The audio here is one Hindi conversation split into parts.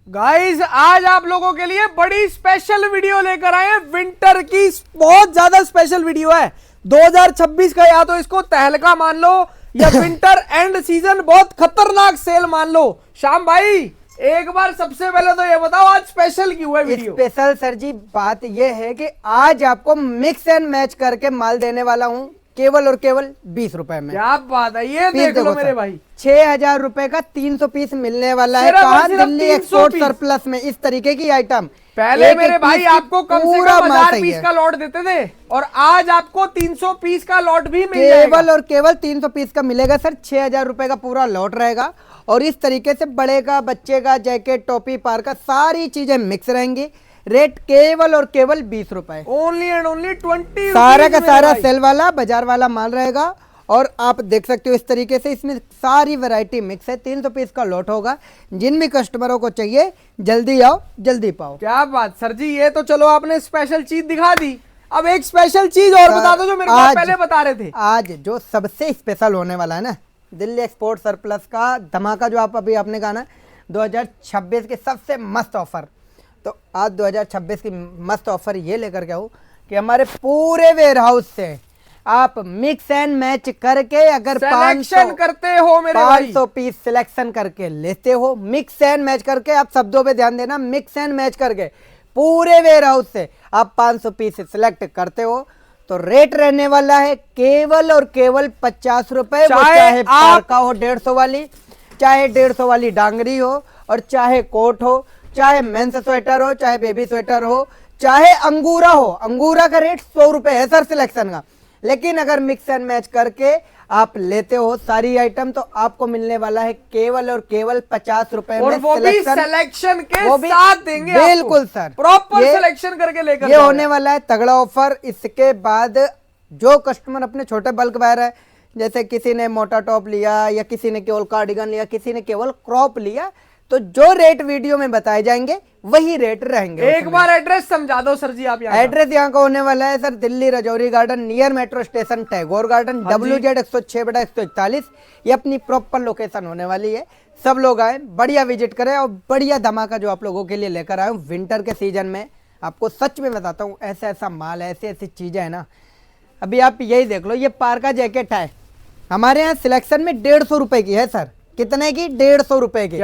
गाइस आज आप लोगों के लिए बड़ी स्पेशल वीडियो लेकर आए हैं। विंटर की बहुत ज्यादा स्पेशल वीडियो है। 2026 का या तो इसको तहलका मान लो या विंटर एंड सीजन बहुत खतरनाक सेल मान लो। श्याम भाई एक बार सबसे पहले तो ये बताओ आज स्पेशल क्यों है वीडियो? स्पेशल सर जी बात ये है कि आज आपको मिक्स एंड मैच करके माल देने वाला हूँ केवल और केवल 20 रुपए में। क्या बात है, ये देख लो मेरे भाई। 6,000 रुपए का 300 पीस मिलने वाला है। कहा दिल्ली एक्सपोर्ट सरप्लस में इस तरीके की आइटम। पहले मेरे भाई आपको कम से कम 1000 पीस का लॉट देते थे और आज आपको 300 पीस का लॉट भी मिल जाएगा। केवल और केवल 300 पीस का मिलेगा सर। 6,000 रुपए का पूरा लॉट रहेगा और इस तरीके से बड़े का बच्चे का जैकेट टोपी पार का सारी चीजें मिक्स रहेंगी। रेट केवल और केवल 20 रुपए। Only and only 20। सारा का सारा सेल वाला बाजार वाला माल रहेगा और आप देख सकते हो इस तरीके से इसमें सारी वैरायटी मिक्स है। 300 पीस का लॉट होगा। जिन भी कस्टमरों को चाहिए जल्दी आओ जल्दी पाओ। क्या बात सर जी, ये तो चलो आपने स्पेशल चीज दिखा दी। अब एक स्पेशल चीज और बता दो जो मेरे को पहले बता रहे थे। आज जो सबसे स्पेशल होने वाला है ना, दिल्ली एक्सपोर्ट सरप्लस का धमाका जो आपने कहा ना 2026 के सबसे मस्त ऑफर। तो आज 2026 की मस्त ऑफर ये लेकर के आऊँ कि हमारे पूरे वेयर हाउस से आप मिक्स एंड मैच करके अगर 500 करते हो मेरे भाई 500 पीस सिलेक्शन करके लेते हो, मिक्स एंड मैच करके, आप शब्दों पे ध्यान देना, मिक्स एंड मैच करके पूरे वेयर हाउस से आप 500 पीस सिलेक्ट करते हो तो रेट रहने वाला है केवल और केवल 50 रुपए। चाहे पार्का हो 150 वाली, चाहे 150 वाली डांगरी हो और चाहे कोट हो, चाहे मेंस स्वेटर हो, चाहे बेबी स्वेटर हो, चाहे अंगूरा हो। अंगूरा का रेट 100 रुपए है सर सिलेक्शन का। लेकिन अगर मिक्स एंड मैच करके आप लेते हो सारी आइटम तो आपको मिलने वाला है केवल और केवल 50 रुपए और में। वो भी सिलेक्शन के साथ देंगे। बिल्कुल सर, प्रॉपर सिलेक्शन करके लेकर ये होने वाला है तगड़ा ऑफर। इसके बाद जो कस्टमर अपने छोटे बल्क बायर है, जैसे किसी ने मोटा टॉप लिया या किसी ने केवल कार्डिगन लिया, किसी ने केवल क्रॉप लिया, तो जो रेट वीडियो में बताए जाएंगे वही रेट रहेंगे। एक बार एड्रेस समझा दो सर जी आप। एड्रेस यहाँ का होने वाला है sir Delhi Rajouri garden near metro station Tagore garden WZ 106/141। ये अपनी प्रॉपर लोकेशन होने वाली है। सब लोग आए, बढ़िया विजिट करें और बढ़िया धमाका जो आप लोगों के लिए लेकर आए हूँ विंटर के सीजन में। आपको सच में बताता हूँ ऐसा ऐसा माल है, ऐसी ऐसी चीजें है ना। अभी आप यही देख लो, ये पार्का जैकेट है हमारे यहाँ सिलेक्शन में 150 रुपए की है सर। कितने की? 150 रुपए की।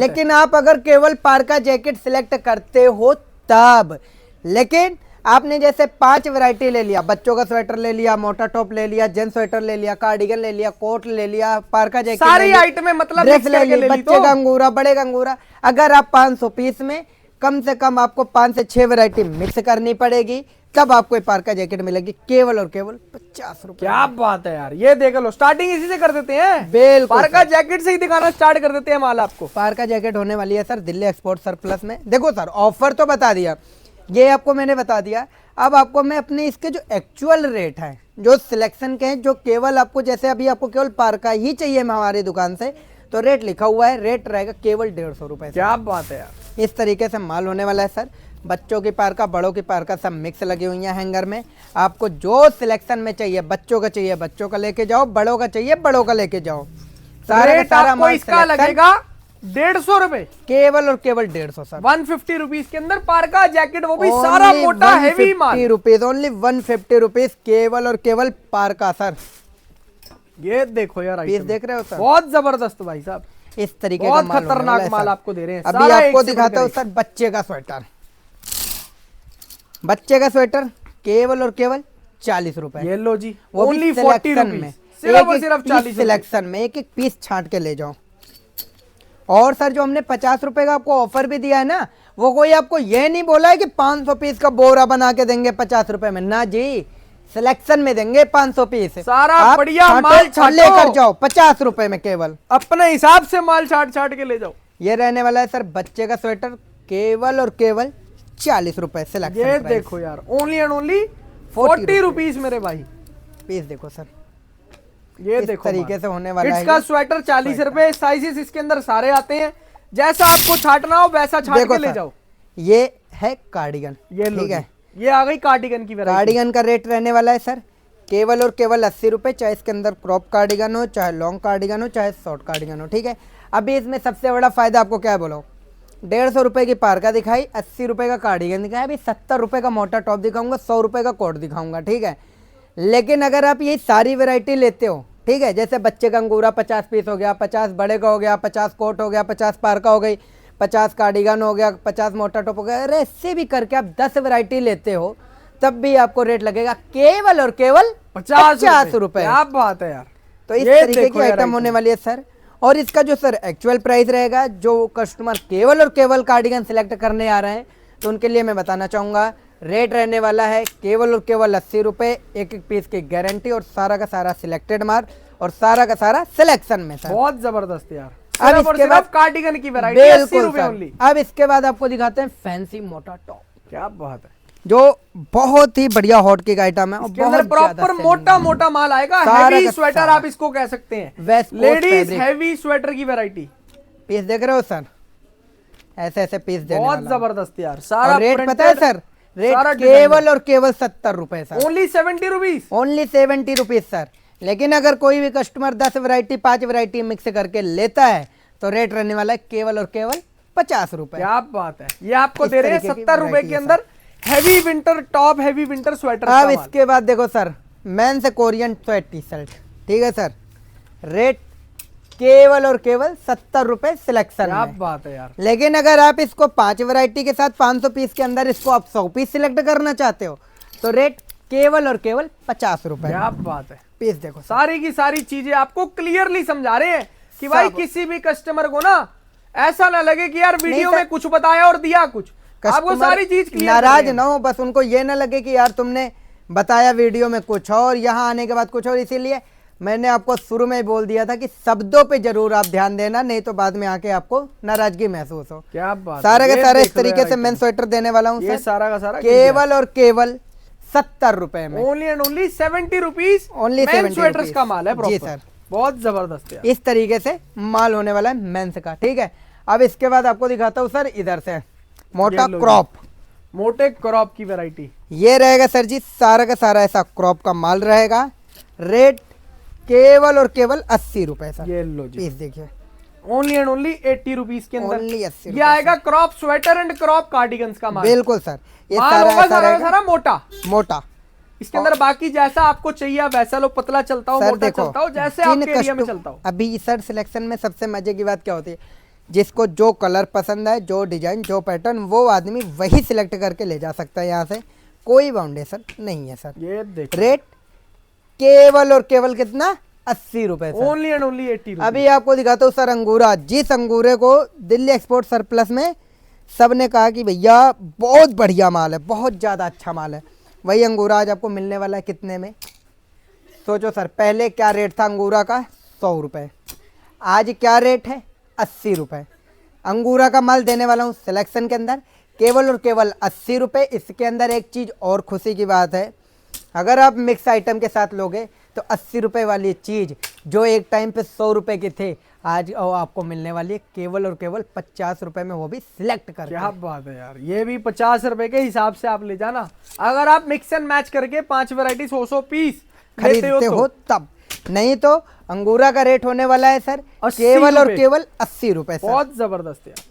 लेकिन आप अगर केवल पार्का जैकेट सिलेक्ट करते हो तब। लेकिन आपने जैसे 5 वैरायटी ले लिया, बच्चों का स्वेटर ले लिया, मोटा टॉप ले लिया, जेंट्स स्वेटर ले लिया, कार्डिगन ले लिया, कोट ले लिया, पार्का जैकेट सारी आइटमें मतलब ड्रेस ले ली, बच्चे का अंगूरा, बड़े का अंगूरा। अगर आप 500 पीस में कम से कम आपको 5 से 6 वैरायटी मिक्स करनी पड़ेगी तब आपको पार्का जैकेट मिलेगी केवल और केवल 50 रुपए। क्या बात है यार, ये देख लो स्टार्टिंग इसी से कर देते हैं। बिल्कुल, पार्का जैकेट से ही दिखाना स्टार्ट कर देते हैं माल आपको। पार्का जैकेट होने वाली है सर दिल्ली एक्सपोर्ट सरप्लस में। देखो सर ऑफर तो बता दिया, ये आपको मैंने बता दिया। अब आपको मैं अपने इसके जो एक्चुअल रेट है जो सिलेक्शन के हैं, जो केवल आपको जैसे अभी आपको केवल पार्का ही चाहिए हमारी दुकान से, तो रेट लिखा हुआ है, रेट रहेगा केवल 150 रुपए। क्या बात है यार, इस तरीके से माल होने वाला है सर। बच्चों की पार्का बड़ों की पार्का सब मिक्स लगी हुई है हैंगर में। आपको जो सिलेक्शन में चाहिए, बच्चों का चाहिए बच्चों का लेके जाओ, बड़ों का चाहिए बड़ों का लेके जाओ। सारा का सारा माल इसका लगेगा 150 रुपए, केवल और केवल 150 सर। 150 रुपीज के अंदर पार्का जैकेट, वो भी सारा मोटा हैवी माल। रुपीज ओनली 150 रुपीज केवल और केवल पार्का सर। ये देखो यार, पीस देख रहे हो सर, बहुत जबरदस्त भाई साहब। इस तरीके का माल, खतरनाक माल आपको दे रहे हैं। अभी आपको दिखाता हूँ सर बच्चे का स्वेटर। बच्चे का स्वेटर केवल और केवल 40 रुपए। ये लो जी, वो भी सिलेक्शन में, सिर्फ और सिर्फ 40 सिलेक्शन में एक एक पीस छांट के ले जाओ। और सर जो हमने 50 रुपए का आपको ऑफर भी दिया है ना, वो कोई आपको ये नहीं बोला है कि 500 पीस का बोरा बना के देंगे 50 रुपए में, ना जी, सिलेक्शन में देंगे 500 पीस। सारा बढ़िया माल छाट लेकर जाओ 50 रुपए में, केवल अपने हिसाब से माल छाट छाट के ले जाओ। ये रहने वाला है सर बच्चे का स्वेटर केवल और केवल 40 रुपए सिलेक्शन। ये देखो यार, ओनली एंड ओनली 40 रुपीज मेरे भाई। पीस देखो सर, ये इस देखो तरीके से होने वाला है। इसका स्वेटर 40 रुपए। साइजेस इसके अंदर सारे आते हैं, जैसा आपको छाटना हो वैसा छाट के ले जाओ। ये है कार्डिगन, ये ठीक है, ये आ गई कार्डिगन की वैरायटी। कार्डिगन का रेट रहने वाला है सर केवल और केवल 80 रुपए, चाहे इसके अंदर क्रॉप कार्डिगन हो, चाहे लॉन्ग कार्डिगन हो, चाहे शॉर्ट कार्डिगन हो। ठीक है, अभी इसमें सबसे बड़ा फायदा आपको क्या है बोलो, 150 रुपए की पार्का दिखाई, 80 रुपए का कार्डिगन दिखाया, अभी 70 रुपए का मोटा टॉप दिखाऊंगा, 100 रुपए का कोट दिखाऊंगा, ठीक है। लेकिन अगर आप ये सारी वैरायटी लेते हो, ठीक है, जैसे बच्चे का अंगूरा 50 पीस हो गया, 50 बड़े का हो गया, 50 कोट हो गया, 50 पार्का हो गई, 50 कार्डिगन हो गया, 50 मोटा टॉप हो गया, अरे ऐसे भी करके आप 10 वैरायटी लेते हो तब भी आपको रेट लगेगा केवल और केवल 50 रुपए। क्या बात है यार। तो इस ये तरीके की देखो यार आइटम होने वाली है सर। और इसका जो सर एक्चुअल प्राइस रहेगा, जो कस्टमर केवल और केवल कार्डिगन सिलेक्ट करने आ रहे हैं तो उनके लिए मैं बताना चाहूँगा, रेट रहने वाला है केवल और केवल 80 रुपये, एक एक पीस की गारंटी और सारा का सारा सिलेक्टेड माल और सारा का सारा सिलेक्शन में सर। बहुत जबरदस्त यार। अब इसके बाद कार्डिगन की वैरायटी 80 रुपए बिल्कुल ओनली। अब इसके बाद आपको दिखाते हैं फैंसी मोटा टॉप, क्या बात है। जो बहुत ही बढ़िया हॉट केक आइटम है और इसके अंदर बहुत प्रॉपर मोटा मोटा माल आएगा। सारा हैवी का स्वेटर सारा। आप इसको कह सकते हैं, waistcoat ladies fabric. Heavy sweater की वैरायटी। पीस देख रहे हो सर, ऐसे ऐसे पीस देने बहुत वाला हूं। जबरदस्त यार। सारा और रेट पता है सर, सारा रेट केवल और केवल 70 रुपए sir, only 70 rupees. Only 70 rupees sir. लेकिन अगर कोई भी कस्टमर 10 वैरायटी 5 वैरायटी मिक्स करके लेता है तो रेट रहने वाला है केवल और केवल 50 रुपए। क्या बात है। ये आपको इस दे रहे हैं तरीके की 70 रुपए variety के है अंदर heavy winter top, heavy winter sweater. अब इसके बाद देखो सर, मेन से कोरियन स्वेट टी शर्ट, ठीक है सर, रेट केवल और केवल 70 रुपए सिलेक्शन क्या में। बात है यार। लेकिन अगर आप इसको 5 वैरायटी के साथ 500 पीस के अंदर इसको आप 100 पीस सिलेक्ट करना चाहते हो तो रेट केवल और केवल 50 रुपए। क्या बात है। पीस देखो सर। सारी की सारी चीजें आपको क्लियरली समझा रहे हैं कि भाई किसी भी कस्टमर को ना ऐसा ना लगे कि यार वीडियो में कुछ बताया और दिया कुछ। आपको सारी चीज क्लियर नाराज ना हो, बस उनको ये ना लगे कि यार तुमने बताया वीडियो में कुछ और, यहाँ आने के बाद कुछ और। इसीलिए मैंने आपको शुरू में ही बोल दिया था कि शब्दों पे जरूर आप ध्यान देना, नहीं तो बाद में आके आपको नाराजगी महसूस हो। क्या बात। सारा का सारा इस तरीके से मैं स्वेटर देने वाला हूँ ये सर, सारा का सारा केवल और केवल 70 रुपए में। Only and only 70 rupees. Only 70 sweaters rupees। का माल है जी प्रॉपर। सर। बहुत जबरदस्त है। इस तरीके से माल होने वाला है मेंस का, ठीक है। अब इसके बाद आपको दिखाता हूँ सर इधर से मोटा ये लो जी। क्रॉप, मोटे क्रॉप की वैरायटी। ये रहेगा सर जी, सारा का सारा ऐसा क्रॉप का माल रहेगा। रेट केवल और केवल 80 रुपए सर। ये लो जी। पीस देखिए, ओनली एंड ओनली 80 रुपीज के अंदर। ओनली 80 ये आएगा crop sweater and crop cardigans का माल। बिल्कुल सर। ये माल सारा होगा ऐसा सारा रहेगा सारा मोटा। मोटा। इसके अंदर बाकी जैसा आपको चाहिए वैसा लो, पतला चलता हो, सर मोटा देखो, चलता हो, जैसे जिन आपके एरिया में कस्टम- चलता हो। अभी सर सिलेक्शन में सबसे मजे की बात क्या होती है, जिसको जो कलर पसंद है, जो डिजाइन, जो पैटर्न, वो आदमी वही सिलेक्ट करके ले जा सकता है। यहाँ से कोई बाउंडेशन नहीं है सर। ये देखो, रेट केवल और केवल कितना, 80 रुपए sir. Only and only 80 rupees. अभी आपको दिखाता हूँ सर अंगूरा। जिस अंगूरे को दिल्ली एक्सपोर्ट सरप्लस में सबने कहा कि भैया बहुत बढ़िया माल है, बहुत ज़्यादा अच्छा माल है, वही अंगूरा आज आपको मिलने वाला है कितने में। सोचो सर, पहले क्या रेट था अंगूरा का, 100 रुपये, आज क्या रेट है, 80 रुपये। अंगूरा का माल देने वाला हूँ सिलेक्शन के अंदर केवल और केवल 80 रुपये। इसके अंदर एक चीज़ और खुशी की बात है, अगर आप मिक्स आइटम के साथ लोगे तो 80 रुपये वाली चीज़ जो एक टाइम पे 100 रुपये की थे, आज आपको मिलने वाली है केवल और केवल 50 रुपये में, वो भी सिलेक्ट करके। क्या बात है यार। ये भी 50 रुपए के हिसाब से आप ले जाना। अगर आप मिक्स एंड मैच करके 5 वैरायटी 100 पीस खरीदते हो तब, नहीं तो अंगूरा का रेट होने वाला है सर 80 केवल और रुपए। केवल 80 रुपए सर। बहुत जबरदस्त यार।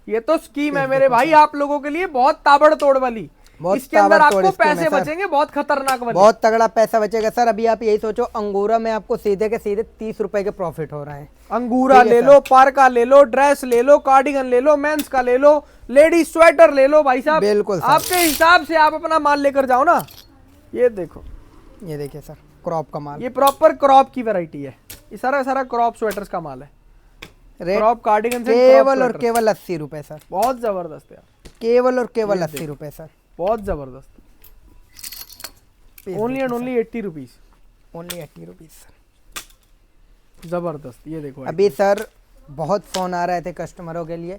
ये तो स्कीम है मेरे भाई आप लोगों के लिए, बहुत ताबड़तोड़ वाली। बहुत इसके अंदर ताबड़तोड़ आपको स्कीम है पैसे सर। बचेंगे बहुत खतरनाक वाली। बहुत तगड़ा पैसा बचेगा सर। अभी आप यही सोचो, अंगूरा में आपको सीधे के सीधे 30 रुपए के प्रॉफिट हो रहा है। अंगूरा ले लो, पार्का ले लो, ड्रेस ले लो, कार्डिगन ले लो, मेंस का ले लो, लेडीज स्वेटर ले लो, भाई साहब बिल्कुल सर। आपके हिसाब से आप अपना माल लेकर जाओ ना। ये देखो, ये देखिए सर, क्रॉप का माल। ये प्रॉपर क्रॉप की वैरायटी है। ये सारा सारा क्रॉप स्वेटर्स का माल है। रेट क्रॉप कार्डिगन से केवल और केवल 80 रुपए सर। बहुत जबरदस्त यार। केवल और केवल 80 रुपए सर। बहुत जबरदस्त। Only and only 80 rupees. Only 80 rupees sir. जबरदस्त। ये देखो अभी सर बहुत फोन आ रहे थे कस्टमरों के लिए,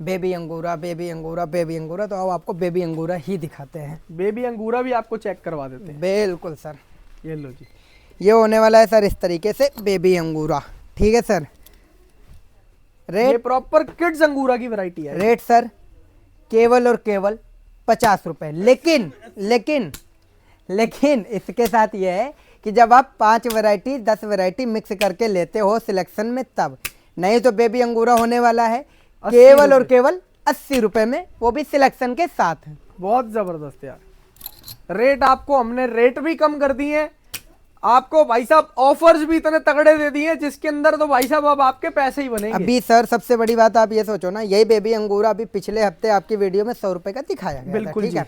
बेबी अंगूरा, बेबी अंगूरा, बेबी अंगूरा, तो अब आपको बेबी अंगूरा ही दिखाते हैं। बेबी अंगूरा भी आपको चेक करवा देते हैं। बिल्कुल सर। ये लो जी। ये होने वाला है सर इस तरीके से बेबी अंगूरा, ठीक है सर। ये रेट प्रॉपर किड्स अंगूरा की वैरायटी है। रेट सर केवल और केवल 50 रुपए। लेकिन लेकिन लेकिन इसके साथ ये है कि जब आप 5 वैरायटी 10 वैरायटी मिक्स करके लेते हो सिलेक्शन में तब, नहीं तो बेबी अंगूरा होने वाला है केवल और केवल 80 रुपए में, वो भी सिलेक्शन के साथ है। बहुत जबरदस्त यार। रेट आपको हमने रेट भी कम कर दिए हैं, आपको भाई साहब ऑफर्स भी इतने तगड़े दे दिए हैं जिसके अंदर तो भाई साहब अब आपके पैसे ही बनेंगे। अभी सर सबसे बड़ी बात आप ये सोचो ना, यही बेबी अंगूर अभी पिछले हफ्ते आपकी वीडियो में 100 रुपए का दिखाया गया था, बिल्कुल ठीक है।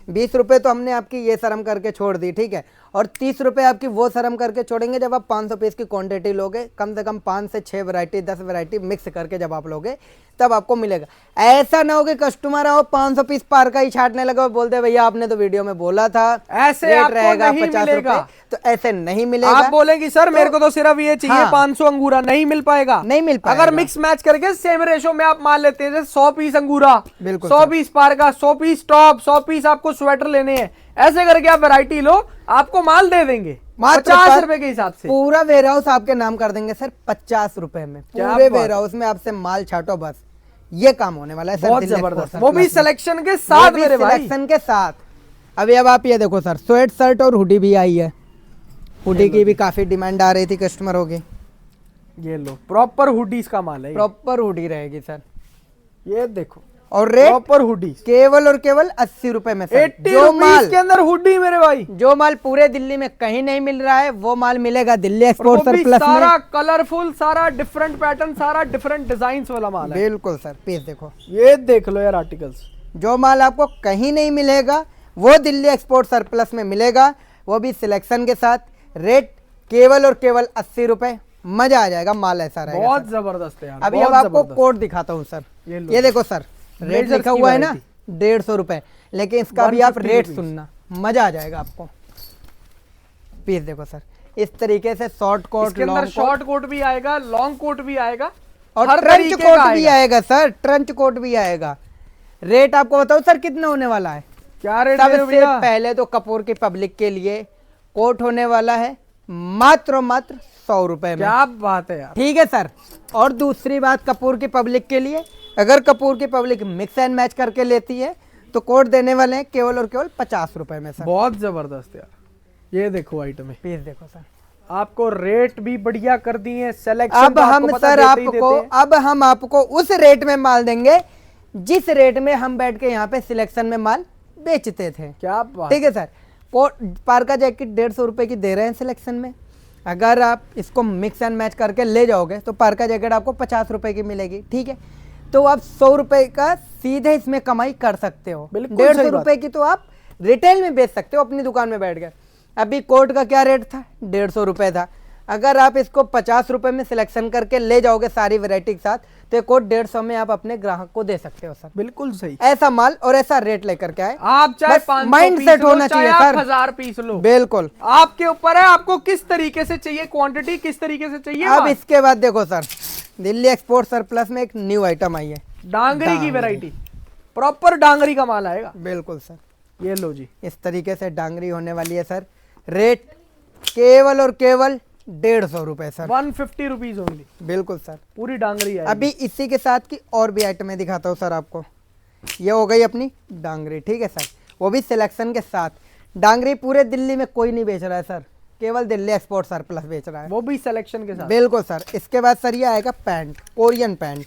20 रुपए तो हमने आपकी ये शर्म करके छोड़ दी, ठीक है। और 30 रुपए आपकी वो शर्म करके छोड़ेंगे जब आप 500 पीस की क्वांटिटी लोगे, कम से कम 5 से 6 वैरायटी 10 वैरायटी मिक्स करके जब आप लोगे तब आपको मिलेगा। ऐसा ना हो कि कस्टमर आओ 500 पीस पार का ही छाटने लगे और बोलते भैया आपने तो वीडियो में बोला था ऐसे रेट आपको रहेगा नहीं 50 मिलेगा। रुपए, तो ऐसे नहीं मिलेगा। आप बोलेंगे सर मेरे को तो सिर्फ ये चाहिए हाँ। 500 अंगूरा, नहीं मिल पाएगा। नहीं मिल पाएगा। अगर मिक्स मैच करके सेम रेशो में आप माल लेते हैं, जैसे 100 पीस अंगूरा, बिल्कुल 100 सर। पीस पार का, 100 पीस टॉप, 100 पीस आपको स्वेटर लेने हैं, ऐसे करके आप वैरायटी लो, आपको माल दे देंगे मात्र 50 रुपए के हिसाब से। पूरा वेयर हाउस आपके नाम कर देंगे सर 50 रुपए में। क्या पूरे बात वेयर हाउस में आपसे माल छाटो, बस ये काम होने वाला है सर। बहुत दिल्ली जबरदस्त, एक्सपोर्ट वो भी सरप्लस में। सिलेक्शन के साथ मेरे भाई। सिलेक्शन के साथ। अभी अब आप ये देखो सर, स्वेट शर्ट और हुडी भी आई है। हुडी की भी काफी डिमांड आ रही थी कस्टमरों की। ये लो प्रॉपर हुडीज का माल है ये। प्रॉपर हुडी रहेगी सर। ये देखो और रेट प्रॉपर हुडीज केवल और केवल 80 रुपए में सर। 80 जो माल रुपीस के अंदर हुडी मेरे भाई, जो माल पूरे दिल्ली में कहीं नहीं मिल रहा है वो माल मिलेगा दिल्ली और वो एक्सपोर्ट भी सरप्लस सारा में। कलरफुल, सारा डिफरेंट पैटर्न, सारा डिफरेंट डिजाइन वाला माल है। बिल्कुल सर, पीस देखो। ये देख लो यार आर्टिकल्स, जो माल आपको कहीं नहीं मिलेगा वो दिल्ली एक्सपोर्ट सरप्लस में मिलेगा, वो भी सिलेक्शन के साथ। रेट केवल और केवल 80 रुपए। मजा आ जाएगा, माल ऐसा रहेगा बहुत सर। जबरदस्त है यार। अभी बहुत अब आपको जबरदस्त। कोड दिखाता हूँ सर। ये लो। ये देखो सर, रेट Blazers लिखा की हुआ है ना variety। 150 रुपए, लेकिन इसका भी आप 150 रेट rupees। सुनना, मजा आ जाएगा आपको। पीस देखो सर, इस तरीके से शॉर्ट कोट, इसके अंदर लॉन्ग शॉर्ट कोट भी आएगा, लॉन्ग कोट भी आएगा, और हर ट्रंच तरीके कोट का भी आएगा सर। ट्रंच कोट भी आएगा। रेट आपको बताओ सर कितना होने वाला है। क्या रेट दे रहे हो सबसे भैया? पहले तो कपूर की पब्लिक के लिए कोट होने वाला है मात्र 100 रुपए में। क्या बात है यार। ठीक है सर। और दूसरी बात कपूर की पब्लिक के लिए, अगर कपूर की पब्लिक मिक्स एंड मैच करके लेती है तो कोट देने वाले हैं केवल और केवल 50 रुपए में सर। बहुत जबरदस्त यार। ये देखो आइटम है, पीस देखो सर। आपको रेट भी बढ़िया कर दिए, सिलेक्शन अब हम सर आपको उस रेट में माल देंगे जिस रेट में हम बैठ के यहाँ पे सिलेक्शन में माल बेचते थे। क्या बात। ठीक है सर। कोट पार्का जैकेट 150 रुपए की दे रहे हैं सिलेक्शन में। अगर आप इसको मिक्स एंड मैच करके ले जाओगे तो पार्का जैकेट आपको 50 रुपए की मिलेगी। ठीक है, तो आप 100 रुपए का सीधे इसमें कमाई कर सकते हो। बिल्कुल सही 150 बात। रुपए की तो आप रिटेल में बेच सकते हो अपनी दुकान में बैठ कर। अभी कोट का क्या रेट था, 150 रुपए था। अगर आप इसको 50 रुपए में सिलेक्शन करके ले जाओगे सारी वैरायटी के साथ, तो ये कोट 150 में आप अपने ग्राहक को दे सकते हो सर। बिल्कुल सही। ऐसा माल और ऐसा रेट लेकर के आए। आप चाहे बस 500 माइंड पीस सेट लो, होना चाहे चाहिए आप सर। 1000 पीस लो, बिल्कुल। आपके ऊपर है आपको किस तरीके से चाहिए, क्वांटिटी किस तरीके से चाहिए। अब माल। इसके बाद देखो सर, दिल्ली एक्सपोर्ट सरप्लस में एक न्यू आइटम आई है। डांगरी की वैरायटी, प्रॉपर डांगरी का माल आएगा। बिल्कुल सर। ये लो जी, इस तरीके से डांगरी होने वाली है सर। रेट केवल और केवल 150 रुपए सर। 150 रुपीज ओनली, बिल्कुल सर। पूरी डांगरी है। अभी इसी के साथ की और भी आइटमें दिखाता हूँ सर आपको। ये हो गई अपनी डांगरी, ठीक है सर, वो भी सिलेक्शन के साथ। डांगरी पूरे दिल्ली में कोई नहीं बेच रहा है सर, केवल दिल्ली एक्सपोर्ट सरप्लस बेच रहा है। वो भी सिलेक्शन के साथ। बिल्कुल सर। इसके बाद सर ये आएगा पैंट, कोरियन पैंट।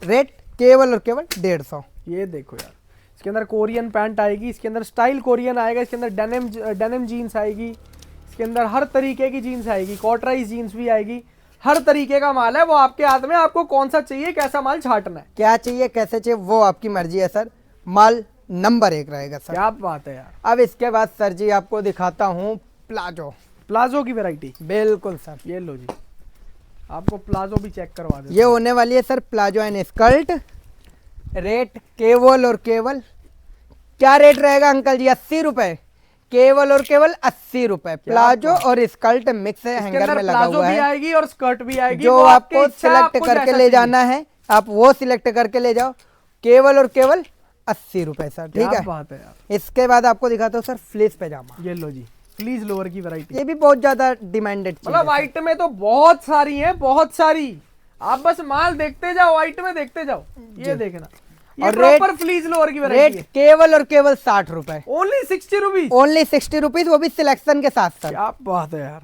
रेट केवल और केवल 150। ये देखो यार, इसके अंदर कोरियन पैंट आएगी, इसके अंदर स्टाइल कोरियन आएगा, इसके अंदर डेनिम जीन्स आएगी, इसके अंदर हर तरीके की जीन्स आएगी, कॉटराइज जीन्स भी आएगी, हर तरीके का माल है। वो आपके हाथ में, आपको कौन सा चाहिए, कैसा माल छाटना है, क्या चाहिए कैसे चाहिए वो आपकी मर्जी है सर। माल नंबर 1 रहेगा सर। क्या बात है यार। अब इसके बाद सर जी आपको दिखाता हूँ प्लाजो। प्लाजो की वैरायटी। बिल्कुल सर। ये लो जी, आपको प्लाजो भी चेक करवा दे। ये होने वाली है sir palazzo and skirt. Rate केवल और केवल, क्या रेट रहेगा अंकल जी, 80 रुपए। केवल और केवल 80 रुपए। प्लाजो और स्कर्ट मिक्स है, हैंगर में लगा प्लाजो हुआ भी है। आएगी और स्कर्ट भी आएगी, जो वो आपकी आपको इच्छा, सिलेक्ट आपको करके जैसा ले चाहिए। जाना है आप वो सिलेक्ट करके ले जाओ। केवल और केवल 80 रुपए सर। ठीक क्या है। बात है यार। इसके बाद आपको दिखाता हूँ सर फ्लीस पैजामा। ये लो जी, प्लीज लोअर की वैरायटी। ये भी बहुत ज्यादा डिमांडेड चीज मतलब है। आइटमें तो बहुत सारी हैं, बहुत सारी। आप बस माल देखते जाओ, आइटमें देखते जाओ। ये देखना, ये और प्रॉपर फ्लीज लोअर की वैरायटी रेट है। केवल और केवल 60 रुपए। Only 60 rupees. ओनली 60 रुपीज, वो भी सिलेक्शन के साथ सर। क्या बात है यार।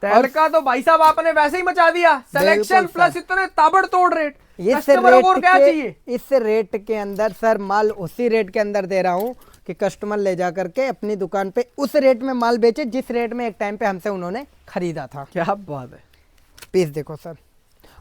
तहलका तो भाई साहब आपने वैसे ही मचा दिया। सिलेक्शन बिल्कुल प्लस सर। इतने ताबड़तोड़ रेट। कस्टमरों को क्या चाहिए? इस रेट के अंदर सर माल उसी रेट के अंदर दे रहा हूँ कि कस्टमर ले जा करके अपनी दुकान पे उस रेट में माल बेचे जिस रेट में एक टाइम पे हमसे उन्होंने खरीदा था। क्या बात है। पीस देखो सर।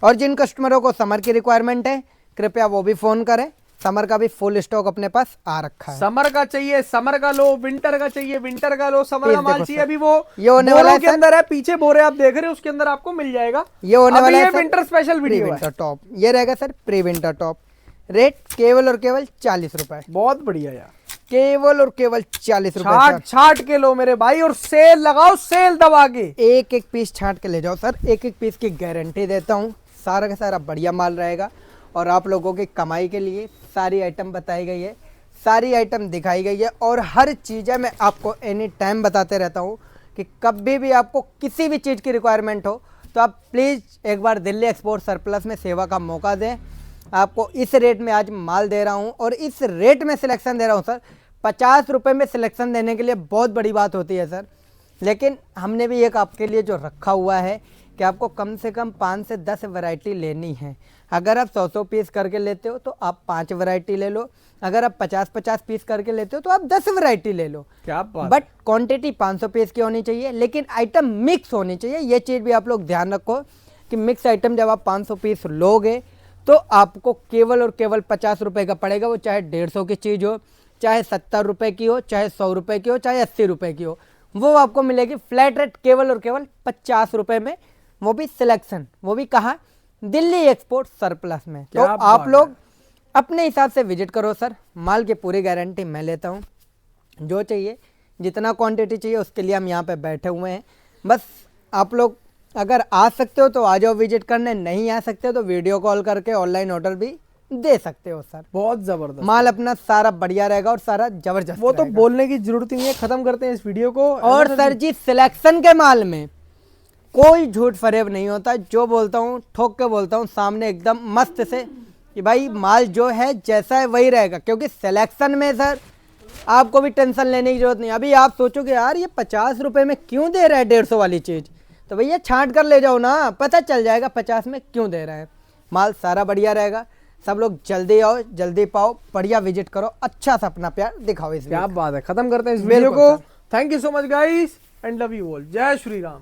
और जिन कस्टमरों को समर की रिक्वायरमेंट है कृपया वो भी फोन करें, समर का भी फुल स्टॉक अपने पास आ रखा है। समर का चाहिए समर का लो, विंटर का चाहिए विंटर का लो, समर का माल चाहिए अभी वो ये होने वाला है के अंदर है, पीछे बोरे आप देख रहे हैं उसके अंदर आपको मिल जाएगा। ये होने वाला है विंटर स्पेशल वीडियो है। विंटर टॉप ये रहेगा sir, pre winter top. Rate केवल और केवल 40 रुपए। बहुत बढ़िया यार, केवल और केवल 40 रुपए। छाट के लो मेरे भाई और सेल लगाओ, सेल दबा के। एक एक पीस छाट के ले जाओ सर, एक एक पीस की गारंटी देता हूँ। सारा का सारा बढ़िया माल रहेगा और आप लोगों की कमाई के लिए सारी आइटम बताई गई है, सारी आइटम दिखाई गई है और हर चीज़ें मैं आपको एनी टाइम बताते रहता हूँ कि कभी भी आपको किसी भी चीज़ की रिक्वायरमेंट हो तो आप प्लीज़ एक बार दिल्ली एक्सपोर्ट सरप्लस में सेवा का मौका दें। आपको इस रेट में आज माल दे रहा हूँ और इस रेट में सिलेक्शन दे रहा हूँ सर। 50 रुपये में सिलेक्शन देने के लिए बहुत बड़ी बात होती है सर, लेकिन हमने भी एक आपके लिए जो रखा हुआ है कि आपको कम से कम 5 से 10 वैरायटी लेनी है। अगर आप 100 पीस करके लेते हो तो आप 5 वैरायटी ले लो, अगर आप 50 पीस करके लेते हो तो आप 10 वैरायटी ले लो। क्या बात। बट क्वांटिटी 500 पीस की होनी चाहिए, लेकिन आइटम मिक्स होनी चाहिए। ये चीज़ भी आप लोग ध्यान रखो कि मिक्स आइटम जब आप 500 पीस लोगे तो आपको केवल और केवल 50 रुपये का पड़ेगा। वो चाहे 150 की चीज़ हो, चाहे 70 रुपये की हो, चाहे 100 रुपये की हो, चाहे 80 रुपये की हो, वो आपको मिलेगी फ्लैट रेट केवल और केवल 50 रुपये में। वो भी सिलेक्शन, वो भी कहाँ, दिल्ली एक्सपोर्ट सरप्लस में। तो आप लोग अपने हिसाब से विजिट करो सर। माल की पूरी गारंटी मैं लेता हूँ। जो चाहिए जितना क्वांटिटी चाहिए उसके लिए हम यहाँ पे बैठे हुए हैं। बस आप लोग अगर आ सकते हो तो आ जाओ विजिट करने, नहीं आ सकते तो वीडियो कॉल करके ऑनलाइन ऑर्डर भी दे सकते हो सर। बहुत जबरदस्त माल अपना सारा बढ़िया रहेगा और सारा जबरदस्त। वो तो बोलने की जरूरत नहीं है, खत्म करते हैं इस वीडियो को। और सर जी सिलेक्शन के माल में कोई झूठ फरेब नहीं होता। जो बोलता हूँ ठोक के बोलता हूँ सामने एकदम मस्त से कि भाई माल जो है जैसा है वही रहेगा, क्योंकि सिलेक्शन में सर आपको भी टेंशन लेने की जरूरत नहीं। अभी आप सोचोगे यार ये 50 रुपये में क्यों दे रहा है 150 वाली चीज़, तो भैया छांट कर ले जाओ ना, पता चल जाएगा 50 में क्यों दे रहा है। माल सारा बढ़िया रहेगा। सब लोग जल्दी आओ, जल्दी पाओ, बढ़िया विजिट करो, अच्छा सा अपना प्यार दिखाओ। इस क्या बात है, खत्म करते हैं इस वीडियो को। Thank you so much guys and love you all. जय श्री राम।